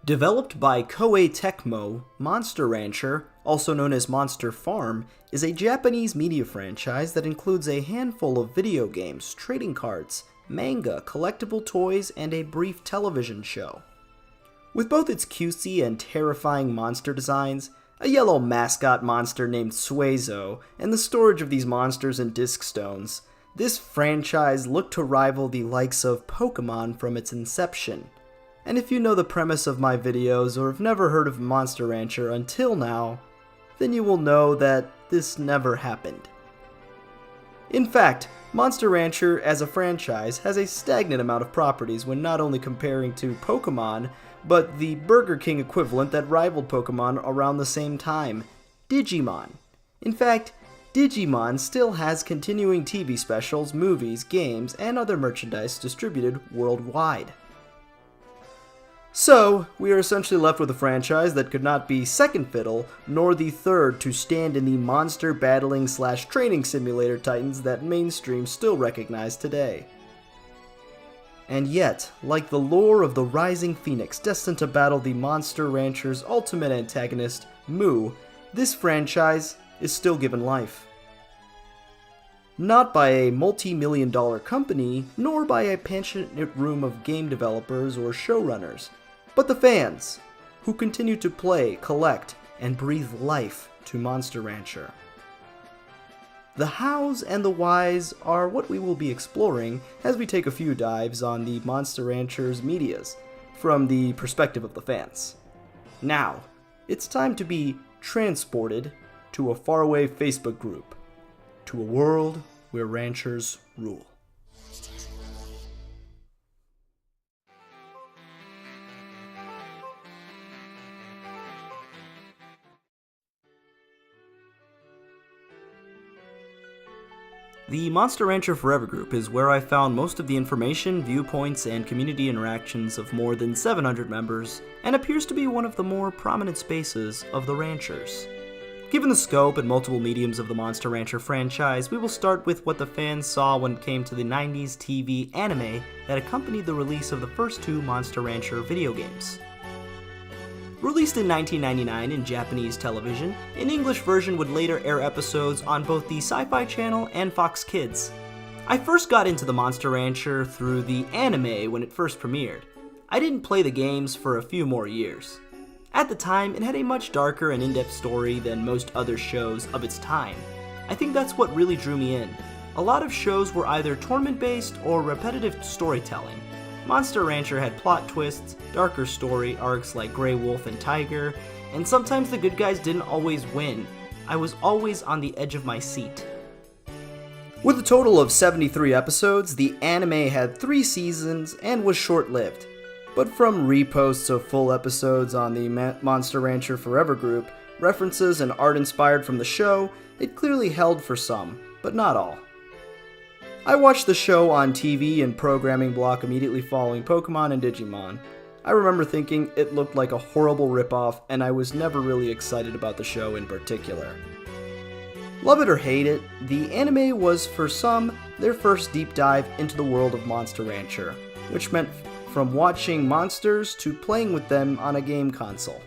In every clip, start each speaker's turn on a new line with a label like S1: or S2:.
S1: Developed by KOEI TECMO, Monster Rancher, also known as Monster Farm, is a Japanese media franchise that includes a handful of video games, trading cards, manga, collectible toys, and a brief television show. With both its cutesy and terrifying monster designs, a yellow mascot monster named Suezo, and the storage of these monsters in disc stones, this franchise looked to rival the likes of Pokémon from its inception. And if you know the premise of my videos or have never heard of Monster Rancher until now, then you will know that this never happened. In fact, Monster Rancher as a franchise has a stagnant amount of properties when not only comparing to Pokémon, but the Burger King equivalent that rivaled Pokémon around the same time, Digimon. In fact, Digimon still has continuing TV specials, movies, games, and other merchandise distributed worldwide. So, we are essentially left with a franchise that could not be second fiddle, nor the third to stand in the monster battling / training simulator titans that mainstream still recognize today. And yet, like the lore of the rising phoenix destined to battle the Monster Rancher's ultimate antagonist, Mu, this franchise is still given life. Not by a multi-million-dollar company, nor by a passionate room of game developers or showrunners, but the fans, who continue to play, collect, and breathe life to Monster Rancher. The hows and the whys are what we will be exploring as we take a few dives on the Monster Rancher's medias, from the perspective of the fans. Now, it's time to be transported to a faraway Facebook group, to a world where ranchers rule. The Monster Rancher Forever group is where I found most of the information, viewpoints, and community interactions of more than 700 members, and appears to be one of the more prominent spaces of the ranchers. Given the scope and multiple mediums of the Monster Rancher franchise, we will start with what the fans saw when it came to the 90s TV anime that accompanied the release of the first two Monster Rancher video games. Released in 1999 in Japanese television, an English version would later air episodes on both the Sci-Fi Channel and Fox Kids. I first got into the Monster Rancher through the anime when it first premiered. I didn't play the games for a few more years. At the time, it had a much darker and in-depth story than most other shows of its time. I think that's what really drew me in. A lot of shows were either tournament-based or repetitive storytelling. Monster Rancher had plot twists, darker story arcs like Grey Wolf and Tiger, and sometimes the good guys didn't always win. I was always on the edge of my seat. With a total of 73 episodes, the anime had 3 seasons and was short-lived. But from reposts of full episodes on the Monster Rancher Forever group, references and art inspired from the show, it clearly held for some, but not all. I watched the show on TV and programming block immediately following Pokémon and Digimon. I remember thinking it looked like a horrible ripoff, and I was never really excited about the show in particular. Love it or hate it, the anime was for some their first deep dive into the world of Monster Rancher, which meant from watching monsters to playing with them on a game console.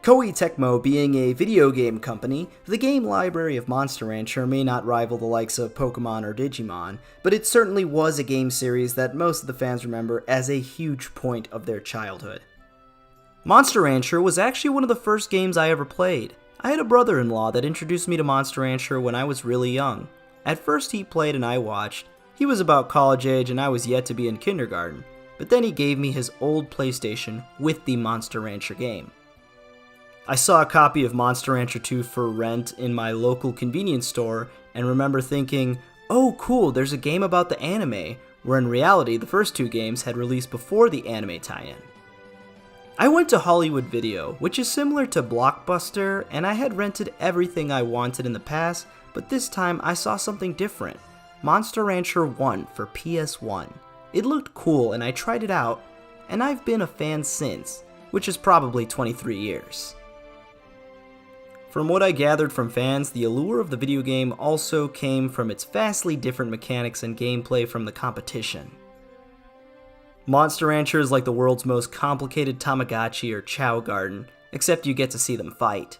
S1: KOEI TECMO being a video game company, the game library of Monster Rancher may not rival the likes of Pokémon or Digimon, but it certainly was a game series that most of the fans remember as a huge point of their childhood. Monster Rancher was actually one of the first games I ever played. I had a brother-in-law that introduced me to Monster Rancher when I was really young. At first he played and I watched. He was about college age and I was yet to be in kindergarten, but then he gave me his old PlayStation with the Monster Rancher game. I saw a copy of Monster Rancher 2 for rent in my local convenience store and remember thinking, oh cool, there's a game about the anime, where in reality the first 2 games had released before the anime tie-in. I went to Hollywood Video, which is similar to Blockbuster, and I had rented everything I wanted in the past, but this time I saw something different. Monster Rancher 1 for PS1. It looked cool and I tried it out, and I've been a fan since, which is probably 23 years. From what I gathered from fans, the allure of the video game also came from its vastly different mechanics and gameplay from the competition. Monster Rancher is like the world's most complicated Tamagotchi or Chow Garden, except you get to see them fight.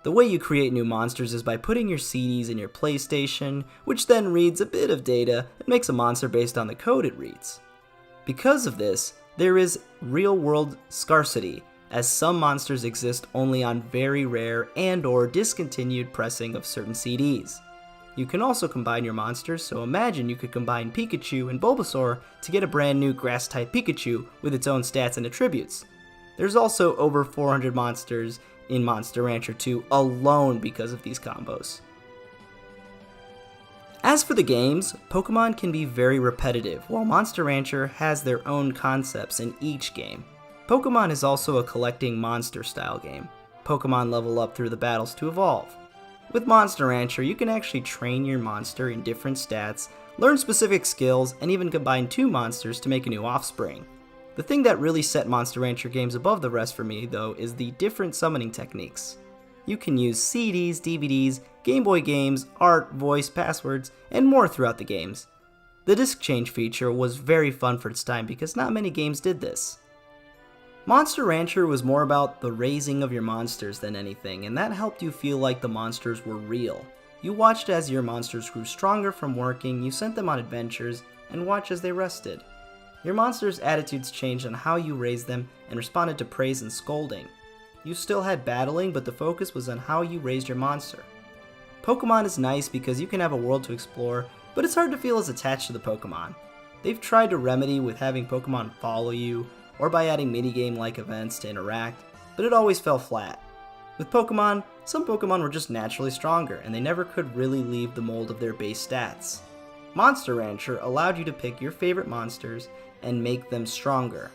S1: The way you create new monsters is by putting your CDs in your PlayStation, which then reads a bit of data and makes a monster based on the code it reads. Because of this, there is real-world scarcity, as some monsters exist only on very rare and/or discontinued pressing of certain CDs. You can also combine your monsters, so imagine you could combine Pikachu and Bulbasaur to get a brand new Grass-type Pikachu with its own stats and attributes. There's also over 400 monsters in Monster Rancher 2 alone because of these combos. As for the games, Pokémon can be very repetitive, while Monster Rancher has their own concepts in each game. Pokémon is also a collecting monster style game. Pokémon level up through the battles to evolve. With Monster Rancher, you can actually train your monster in different stats, learn specific skills, and even combine two monsters to make a new offspring. The thing that really set Monster Rancher games above the rest for me, though, is the different summoning techniques. You can use CDs, DVDs, Game Boy games, art, voice, passwords, and more throughout the games. The disc change feature was very fun for its time because not many games did this. Monster Rancher was more about the raising of your monsters than anything, and that helped you feel like the monsters were real. You watched as your monsters grew stronger from working, you sent them on adventures, and watched as they rested. Your monsters' attitudes changed on how you raised them and responded to praise and scolding. You still had battling, but the focus was on how you raised your monster. Pokémon is nice because you can have a world to explore, but it's hard to feel as attached to the Pokémon. They've tried to remedy with having Pokémon follow you, or by adding minigame-like events to interact, but it always fell flat. With Pokémon, some Pokémon were just naturally stronger, and they never could really leave the mold of their base stats. Monster Rancher allowed you to pick your favorite monsters and make them stronger.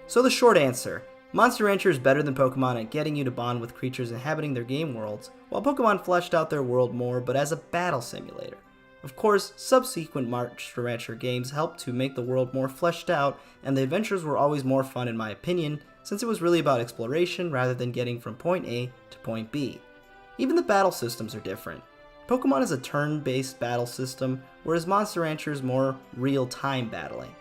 S1: So the short answer, Monster Rancher is better than Pokémon at getting you to bond with creatures inhabiting their game worlds, while Pokémon fleshed out their world more but as a battle simulator. Of course, subsequent Monster Rancher games helped to make the world more fleshed out, and the adventures were always more fun in my opinion, since it was really about exploration rather than getting from point A to point B. Even the battle systems are different. Pokémon is a turn-based battle system, whereas Monster Rancher is more real-time battling.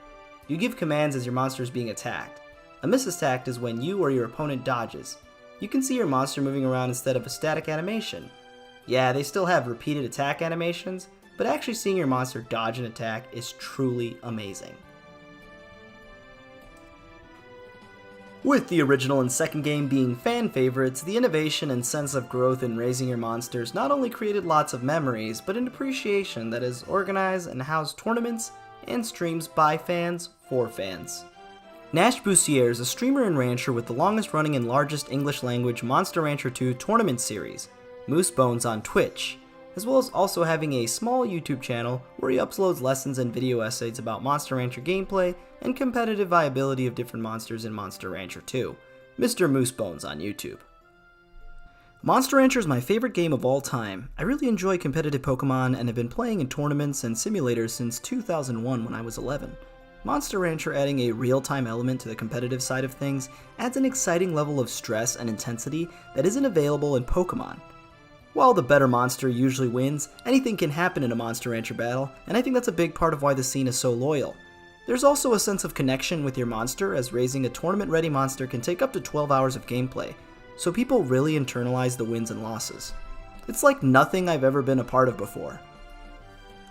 S1: You give commands as your monster is being attacked. A misattack is when you or your opponent dodges. You can see your monster moving around instead of a static animation. Yeah, they still have repeated attack animations, but actually seeing your monster dodge an attack is truly amazing. With the original and second game being fan favorites, the innovation and sense of growth in raising your monsters not only created lots of memories, but an appreciation that has organized and housed tournaments and streams by fans for fans. Nash Bussieres, a streamer and rancher with the longest running and largest English language Monster Rancher 2 tournament series, Moose Bones on Twitch, as well as also having a small YouTube channel where he uploads lessons and video essays about Monster Rancher gameplay and competitive viability of different monsters in Monster Rancher 2, Mr. Moose Bones on YouTube. Monster Rancher is my favorite game of all time. I really enjoy competitive Pokemon and have been playing in tournaments and simulators since 2001 when I was 11. Monster Rancher adding a real-time element to the competitive side of things adds an exciting level of stress and intensity that isn't available in Pokemon. While the better monster usually wins, anything can happen in a Monster Rancher battle, and I think that's a big part of why the scene is so loyal. There's also a sense of connection with your monster, as raising a tournament-ready monster can take up to 12 hours of gameplay, so people really internalize the wins and losses. It's like nothing I've ever been a part of before.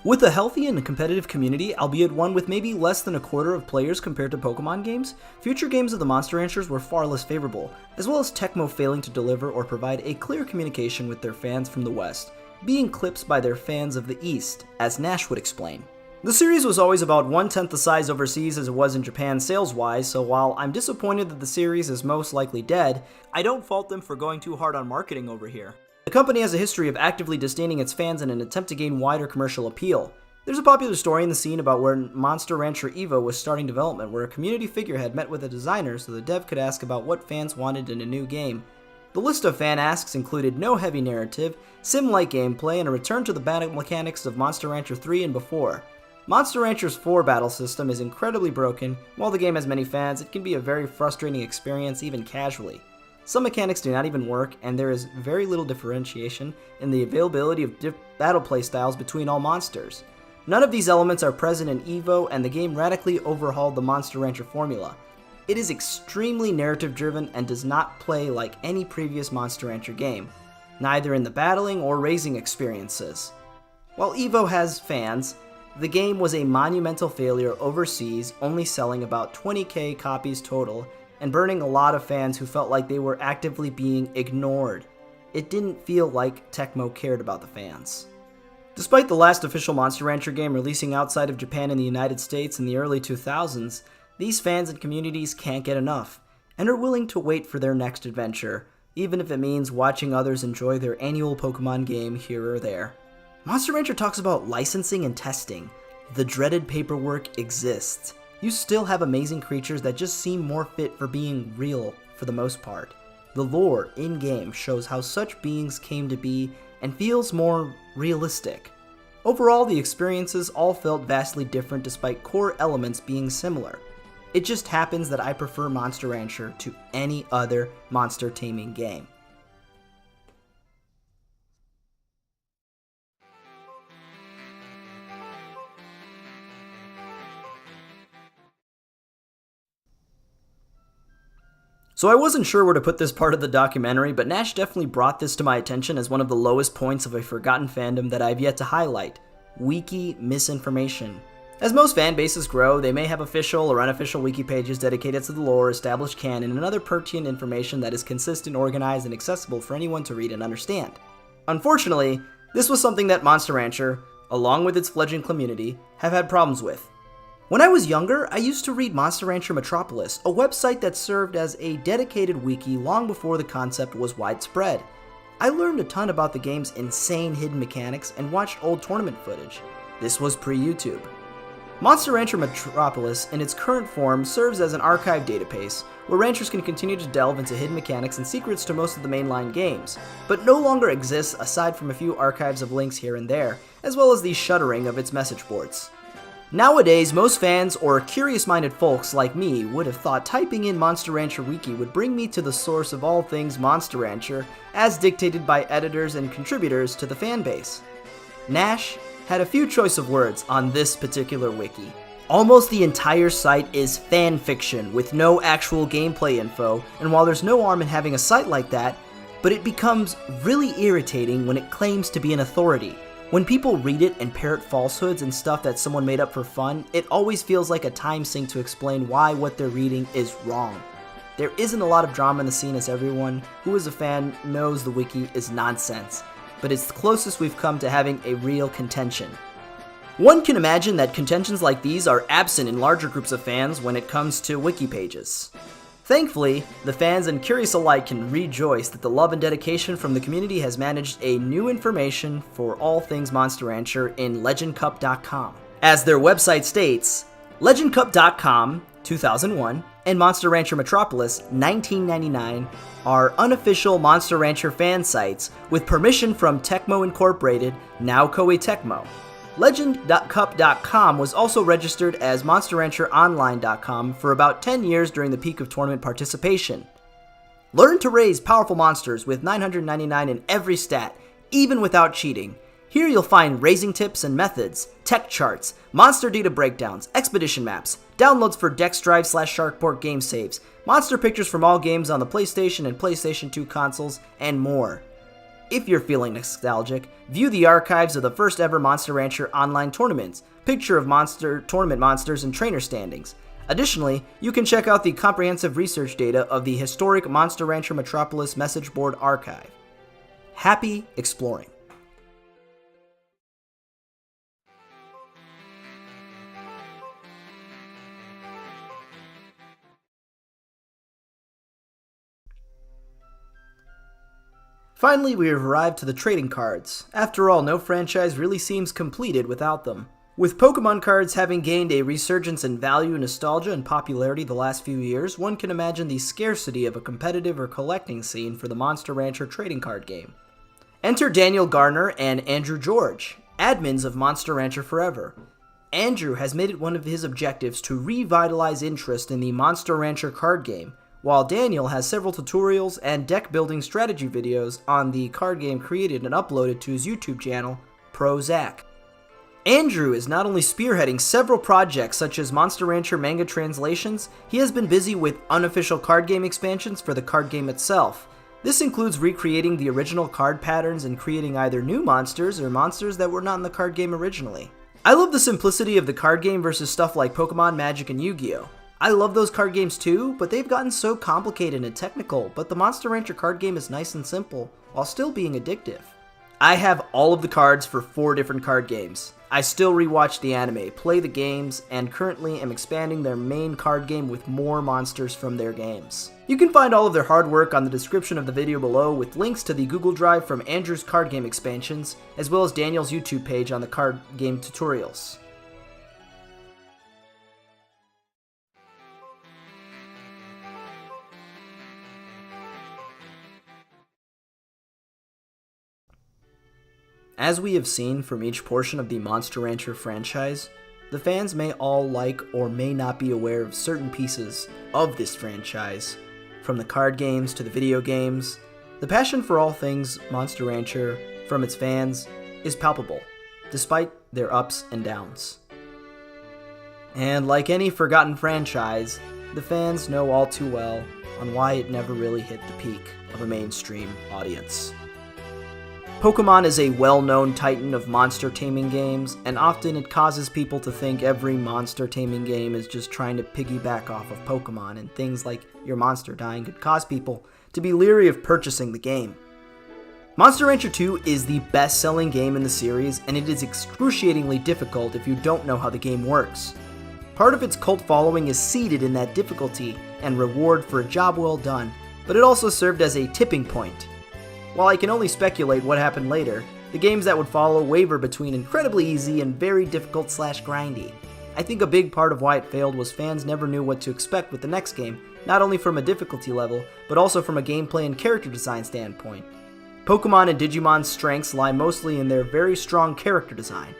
S1: With a healthy and competitive community, albeit one with maybe less than a quarter of players compared to Pokemon games, future games of the Monster Ranchers were far less favorable, as well as TECMO failing to deliver or provide a clear communication with their fans from the West, being clipped by their fans of the East, as Nash would explain. The series was always about 1/10 the size overseas as it was in Japan sales-wise, so while I'm disappointed that the series is most likely dead, I don't fault them for going too hard on marketing over here. The company has a history of actively disdaining its fans in an attempt to gain wider commercial appeal. There's a popular story in the scene about where Monster Rancher Evo was starting development, where a community figure had met with a designer so the dev could ask about what fans wanted in a new game. The list of fan asks included no heavy narrative, sim-like gameplay, and a return to the battle mechanics of Monster Rancher 3 and before. Monster Rancher's 4 battle system is incredibly broken. While the game has many fans, it can be a very frustrating experience even casually. Some mechanics do not even work, and there is very little differentiation in the availability of battle playstyles between all monsters. None of these elements are present in EVO, and the game radically overhauled the Monster Rancher formula. It is extremely narrative-driven and does not play like any previous Monster Rancher game, neither in the battling or raising experiences. While EVO has fans, the game was a monumental failure overseas, only selling about 20,000 copies total, and burning a lot of fans who felt like they were actively being ignored. It didn't feel like TECMO cared about the fans. Despite the last official Monster Rancher game releasing outside of Japan and the United States in the early 2000s, these fans and communities can't get enough, and are willing to wait for their next adventure, even if it means watching others enjoy their annual Pokémon game here or there. Monster Rancher talks about licensing and testing. The dreaded paperwork exists. You still have amazing creatures that just seem more fit for being real for the most part. The lore in-game shows how such beings came to be and feels more realistic. Overall, the experiences all felt vastly different despite core elements being similar. It just happens that I prefer Monster Rancher to any other monster taming game. So I wasn't sure where to put this part of the documentary, but Nash definitely brought this to my attention as one of the lowest points of a forgotten fandom that I've yet to highlight: wiki misinformation. As most fan bases grow, they may have official or unofficial wiki pages dedicated to the lore, established canon, and other pertinent information that is consistent, organized, and accessible for anyone to read and understand. Unfortunately, this was something that Monster Rancher, along with its fledgling community, have had problems with. When I was younger, I used to read Monster Rancher Metropolis, a website that served as a dedicated wiki long before the concept was widespread. I learned a ton about the game's insane hidden mechanics and watched old tournament footage. This was pre-YouTube. Monster Rancher Metropolis, in its current form, serves as an archive database, where ranchers can continue to delve into hidden mechanics and secrets to most of the mainline games, but no longer exists aside from a few archives of links here and there, as well as the shuttering of its message boards. Nowadays, most fans or curious-minded folks like me would have thought typing in Monster Rancher Wiki would bring me to the source of all things Monster Rancher, as dictated by editors and contributors to the fanbase. Nash had a few choice of words on this particular wiki. Almost the entire site is fan fiction with no actual gameplay info, and while there's no harm in having a site like that, but it becomes really irritating when it claims to be an authority. When people read it and parrot falsehoods and stuff that someone made up for fun, it always feels like a time sink to explain why what they're reading is wrong. There isn't a lot of drama in the scene, as everyone who is a fan knows the wiki is nonsense, but it's the closest we've come to having a real contention. One can imagine that contentions like these are absent in larger groups of fans when it comes to wiki pages. Thankfully, the fans and curious alike can rejoice that the love and dedication from the community has managed a new information for all things Monster Rancher in legendcup.com. As their website states, legendcup.com 2001 and Monster Rancher Metropolis 1999 are unofficial Monster Rancher fan sites with permission from TECMO Incorporated, now KOEI TECMO. Legend.cup.com was also registered as MonsterRancherOnline.com for about 10 years during the peak of tournament participation. Learn to raise powerful monsters with 999 in every stat, even without cheating. Here you'll find raising tips and methods, tech charts, monster data breakdowns, expedition maps, downloads for Dex Drive / Sharkport game saves, monster pictures from all games on the PlayStation and PlayStation 2 consoles, and more. If you're feeling nostalgic, view the archives of the first ever Monster Rancher online tournaments, picture of tournament monsters and trainer standings. Additionally, you can check out the comprehensive research data of the historic Monster Rancher Metropolis message board archive. Happy exploring! Finally, we have arrived to the trading cards. After all, no franchise really seems completed without them. With Pokémon cards having gained a resurgence in value, nostalgia, and popularity the last few years, one can imagine the scarcity of a competitive or collecting scene for the Monster Rancher trading card game. Enter Daniel Garner and Andrew George, admins of Monster Rancher Forever. Andrew has made it one of his objectives to revitalize interest in the Monster Rancher card game, while Daniel has several tutorials and deck building strategy videos on the card game created and uploaded to his YouTube channel, ProZach. Andrew is not only spearheading several projects such as Monster Rancher manga translations, he has been busy with unofficial card game expansions for the card game itself. This includes recreating the original card patterns and creating either new monsters or monsters that were not in the card game originally. I love the simplicity of the card game versus stuff like Pokemon, Magic, and Yu-Gi-Oh! I love those card games too, but they've gotten so complicated and technical, but the Monster Rancher card game is nice and simple, while still being addictive. I have all of the cards for 4 different card games. I still rewatch the anime, play the games, and currently am expanding their main card game with more monsters from their games. You can find all of their hard work on the description of the video below with links to the Google Drive from Andrew's card game expansions, as well as Daniel's YouTube page on the card game tutorials. As we have seen from each portion of the Monster Rancher franchise, the fans may all like or may not be aware of certain pieces of this franchise. From the card games to the video games, the passion for all things Monster Rancher from its fans is palpable, despite their ups and downs. And like any forgotten franchise, the fans know all too well on why it never really hit the peak of a mainstream audience. Pokémon is a well-known titan of monster taming games, and often it causes people to think every monster taming game is just trying to piggyback off of Pokémon, and things like your monster dying could cause people to be leery of purchasing the game. Monster Rancher 2 is the best-selling game in the series, and it is excruciatingly difficult if you don't know how the game works. Part of its cult following is seated in that difficulty and reward for a job well done, but it also served as a tipping point. While I can only speculate what happened later, the games that would follow waver between incredibly easy and very difficult / grindy. I think a big part of why it failed was fans never knew what to expect with the next game, not only from a difficulty level, but also from a gameplay and character design standpoint. Pokemon and Digimon's strengths lie mostly in their very strong character design.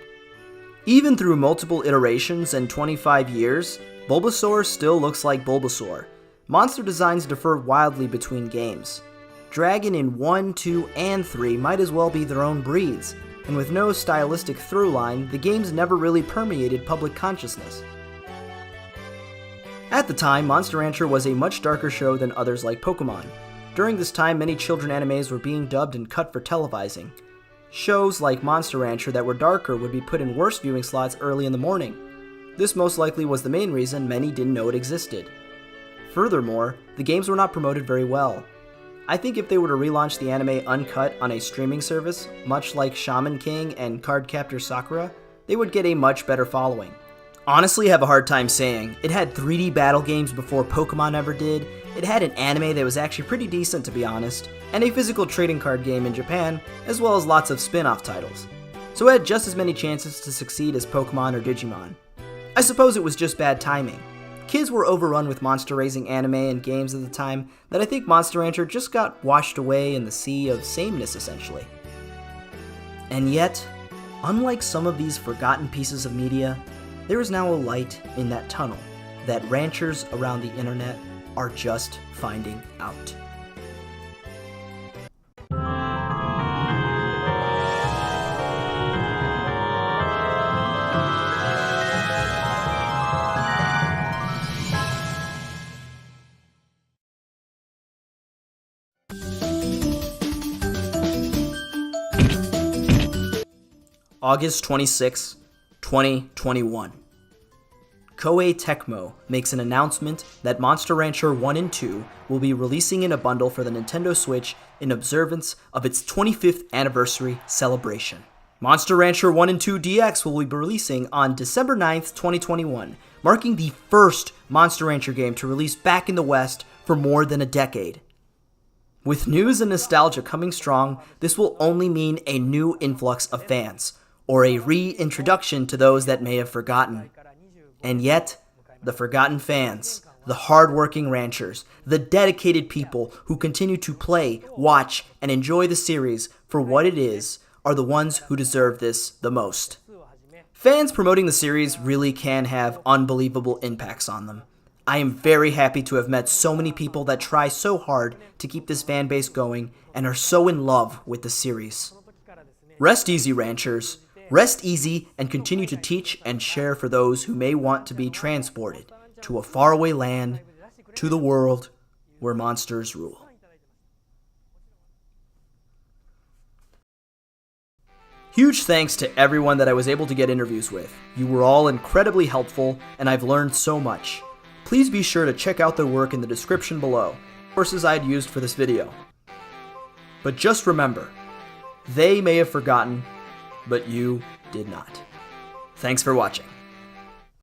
S1: Even through multiple iterations and 25 years, Bulbasaur still looks like Bulbasaur. Monster designs differ wildly between games. Dragon in 1, 2, and 3 might as well be their own breeds, and with no stylistic through line, the games never really permeated public consciousness. At the time, Monster Rancher was a much darker show than others like Pokémon. During this time, many children animes were being dubbed and cut for televising. Shows like Monster Rancher that were darker would be put in worse viewing slots early in the morning. This most likely was the main reason many didn't know it existed. Furthermore, the games were not promoted very well. I think if they were to relaunch the anime uncut on a streaming service, much like Shaman King and Cardcaptor Sakura, they would get a much better following. Honestly, I have a hard time saying. It had 3D battle games before Pokemon ever did, it had an anime that was actually pretty decent to be honest, and a physical trading card game in Japan, as well as lots of spin-off titles. So it had just as many chances to succeed as Pokemon or Digimon. I suppose it was just bad timing. Kids were overrun with monster-raising anime and games at the time that I think Monster Rancher just got washed away in the sea of sameness, essentially. And yet, unlike some of these forgotten pieces of media, there is now a light in that tunnel that ranchers around the internet are just finding out. August 26, 2021. KOEI TECMO makes an announcement that Monster Rancher 1 and 2 will be releasing in a bundle for the Nintendo Switch in observance of its 25th anniversary celebration. Monster Rancher 1 and 2 DX will be releasing on December 9th, 2021, marking the first Monster Rancher game to release back in the West for more than a decade. With news and nostalgia coming strong, this will only mean a new influx of fans, or a reintroduction to those that may have forgotten. And yet, the forgotten fans, the hard-working ranchers, the dedicated people who continue to play, watch, and enjoy the series for what it is, are the ones who deserve this the most. Fans promoting the series really can have unbelievable impacts on them. I am very happy to have met so many people that try so hard to keep this fan base going and are so in love with the series. Rest easy, ranchers. Rest easy and continue to teach and share for those who may want to be transported to a faraway land, to the world where monsters rule. Huge thanks to everyone that I was able to get interviews with. You were all incredibly helpful, and I've learned so much. Please be sure to check out their work in the description below, sources I had used for this video. But just remember, they may have forgotten, but you did not. Thanks for watching.